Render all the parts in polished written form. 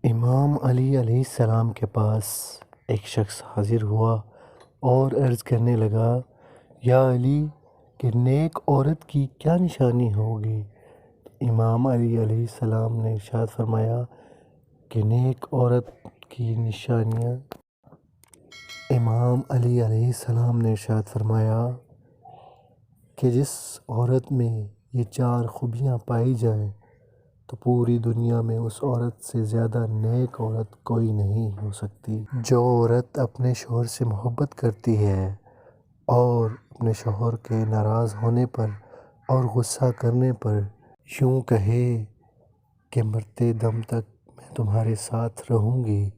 امام علی علیہ السلام کے پاس ایک شخص حاضر ہوا اور عرض کرنے لگا، یا علی، کہ نیک عورت کی کیا نشانی ہوگی؟ امام علی علیہ السلام نے ارشاد فرمایا کہ نیک عورت کی نشانیاں امام علی علیہ السلام نے ارشاد فرمایا کہ جس عورت میں یہ 4 خوبیاں پائی جائیں تو پوری دنیا میں اس عورت سے زیادہ نیک عورت کوئی نہیں ہو سکتی۔ جو عورت اپنے شوہر سے محبت کرتی ہے اور اپنے شوہر کے ناراض ہونے پر اور غصہ کرنے پر یوں کہے کہ مرتے دم تک میں تمہارے ساتھ رہوں گی۔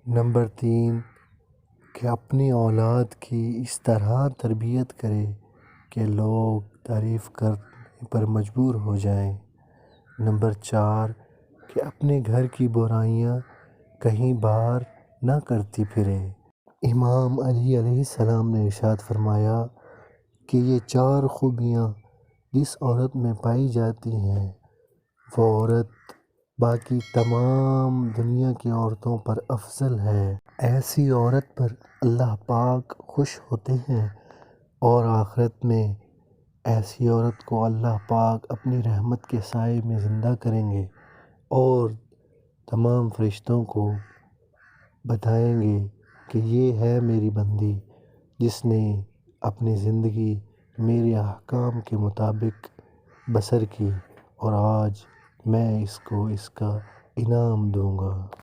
نمبر 3، کہ اپنی اولاد کی اس طرح تربیت کرے کہ لوگ تعریف کرنے پر مجبور ہو جائیں۔ نمبر 4، کہ اپنے گھر کی برائیاں کہیں باہر نہ کرتی پھرے۔ امام علی علیہ السلام نے ارشاد فرمایا کہ یہ 4 خوبیاں جس عورت میں پائی جاتی ہیں وہ عورت باقی تمام دنیا کی عورتوں پر افضل ہے۔ ایسی عورت پر اللہ پاک خوش ہوتے ہیں اور آخرت میں ایسی عورت کو اللہ پاک اپنی رحمت کے سائے میں زندہ کریں گے اور تمام فرشتوں کو بتائیں گے کہ یہ ہے میری بندی جس نے اپنی زندگی میرے احکام کے مطابق بسر کی اور آج میں اس کو اس کا انعام دوں گا۔